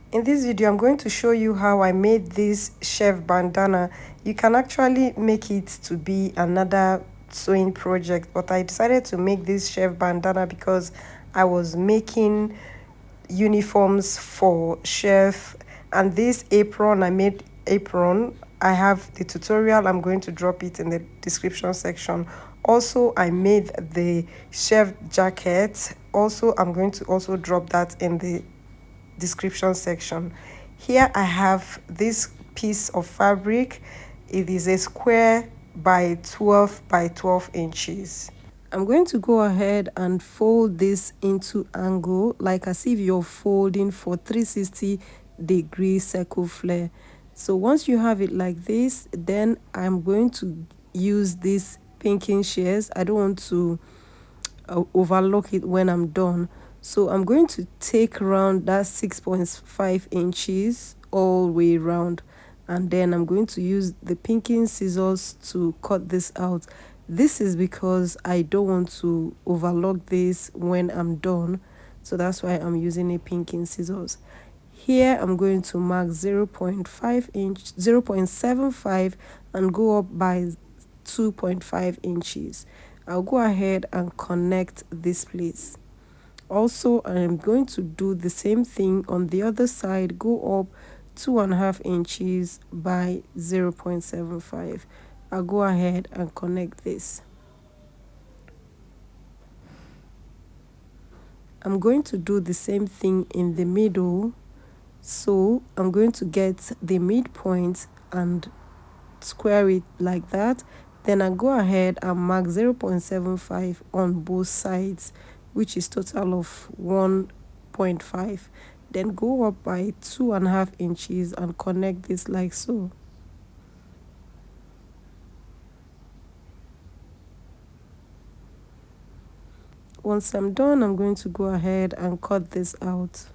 In this video, I'm going to show you how I made this Cheff bandana. You can actually make it to be another sewing project, but I decided to make this Cheff bandana because I was making uniforms for Cheff, and this apron, I made apron. I have the tutorial. I'm going to drop it in the description section. Also, I made the Cheff jacket. Also, I'm going to also drop that in the description section. Here I have this piece of fabric. It is a square by 12 by 12 inches. I'm going to go ahead and fold this into angle, like as if you're folding for 360-degree circle flare. So once you have it like this, then I'm going to use this pinking shears. I don't want to overlock it when I'm done. So I'm going to take around that 6.5 inches all the way around, and then I'm going to use the pinking scissors to cut this out. This is because I don't want to overlock this when I'm done, so that's why I'm using a pinking scissors. Here I'm going to mark 0.75 and go up by 2.5 inches. I'll go ahead and connect this place. Also, I'm going to do the same thing on the other side. Go up 2.5 inches by 0.75. I'll go ahead and connect this. I'm going to do the same thing in the middle. So I'm going to get the midpoint and square it like that. Then I go ahead and mark 0.75 on both sides, which is total of 1.5. Then go up by 2.5 inches and connect this like so. Once I'm done, I'm going to go ahead and cut this out.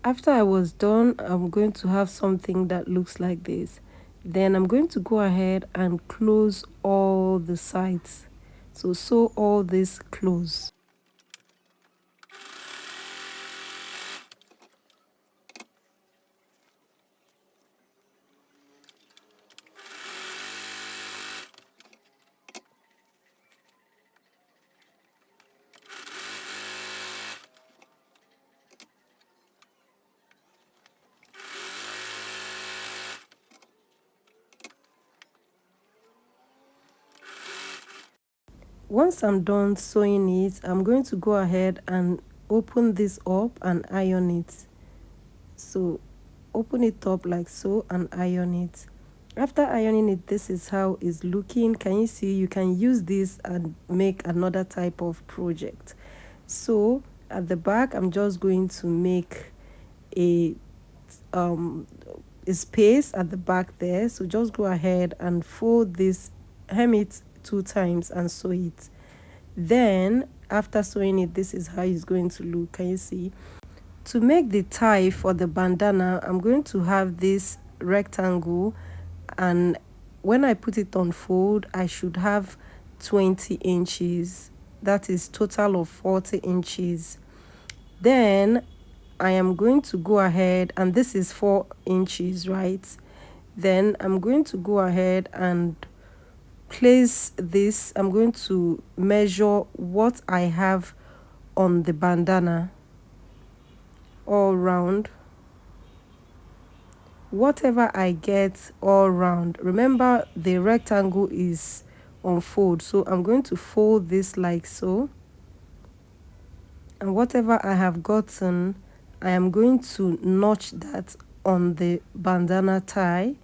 After I was done, I'm going to have something that looks like this. Then I'm going to go ahead and close all the sides. So sew all this close. Once I'm done sewing it, I'm going to go ahead and open this up and iron it. So open it up like so and iron it. After ironing it, this is how it's looking. Can you see? You can use this and make another type of project. So at the back, I'm just going to make a space at the back there. So just go ahead and fold this, hem it 2 times and sew it. Then after sewing it, this is how it's going to look. Can you see? To make the tie for the bandana, I'm going to have this rectangle, and when I put it on fold, I should have 20 inches. That is total of 40 inches. Then I am going to go ahead, and this is 4 inches, right? Then I'm going to go ahead and place this. I'm going to measure what I have on the bandana all round. Whatever I get all round, remember the rectangle is on fold, so I'm going to fold this like so, and whatever I have gotten, I am going to notch that on the bandana tie.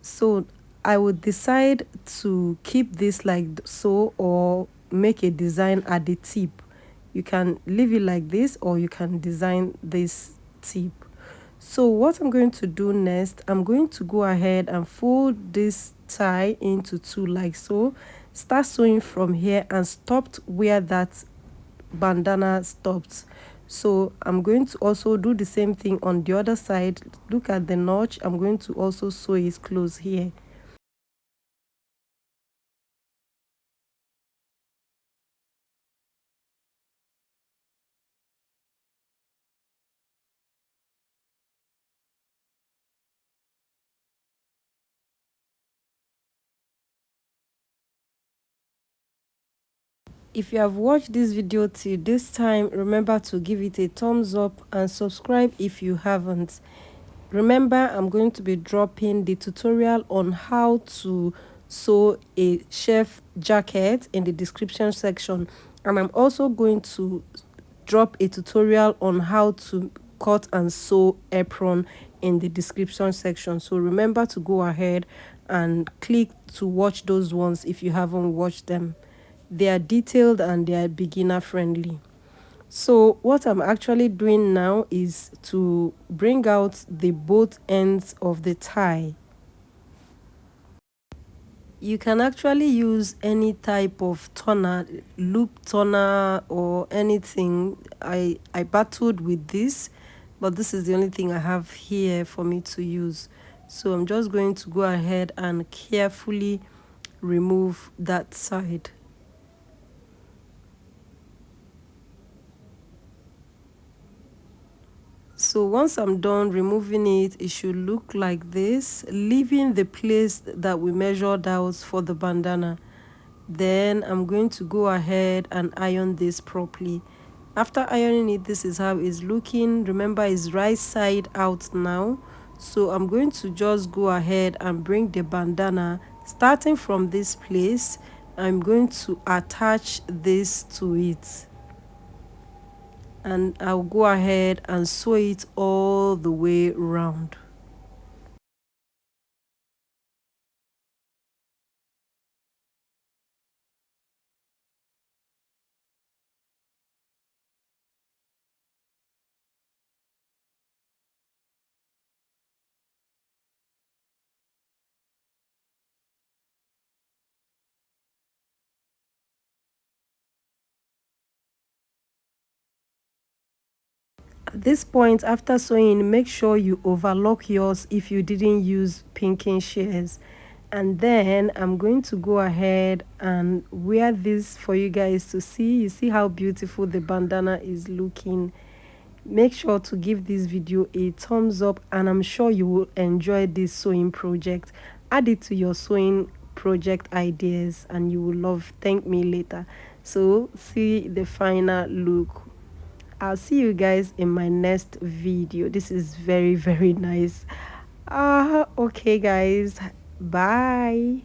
So I would decide to keep this like so or make a design at the tip. You can leave it like this or you can design this tip. So what I'm going to do next, I'm going to go ahead and fold this tie into 2 like so. Start sewing from here and stopped where that bandana stopped. So I'm going to also do the same thing on the other side. Look at the notch. I'm going to also sew it close here. If you have watched this video till this time, remember to give it a thumbs up and subscribe if you haven't. Remember, I'm going to be dropping the tutorial on how to sew a chef jacket in the description section, and I'm also going to drop a tutorial on how to cut and sew apron in the description section. So remember to go ahead and click to watch those ones if you haven't watched them. They are detailed and they are beginner friendly. So what I'm actually doing now is to bring out the both ends of the tie. You can actually use any type of toner, loop toner or anything. I battled with this, but this is the only thing I have here for me to use. So I'm just going to go ahead and carefully remove that side. So once I'm done removing it, it should look like this, leaving the place that we measured out for the bandana. Then I'm going to go ahead and iron this properly. After ironing it, this is how it's looking. Remember, it's right side out now. So I'm going to just go ahead and bring the bandana, starting from this place. I'm going to attach this to it, and I'll go ahead and sew it all the way around. At this point, after sewing, make sure you overlock yours if you didn't use pinking shears. And then I'm going to go ahead and wear this for you guys to see. You see how beautiful the bandana is looking. Make sure to give this video a thumbs up, and I'm sure you will enjoy this sewing project. Add it to your sewing project ideas and you will love thank me later. So see the final look. I'll see you guys in my next video. This is very nice. Okay guys, bye.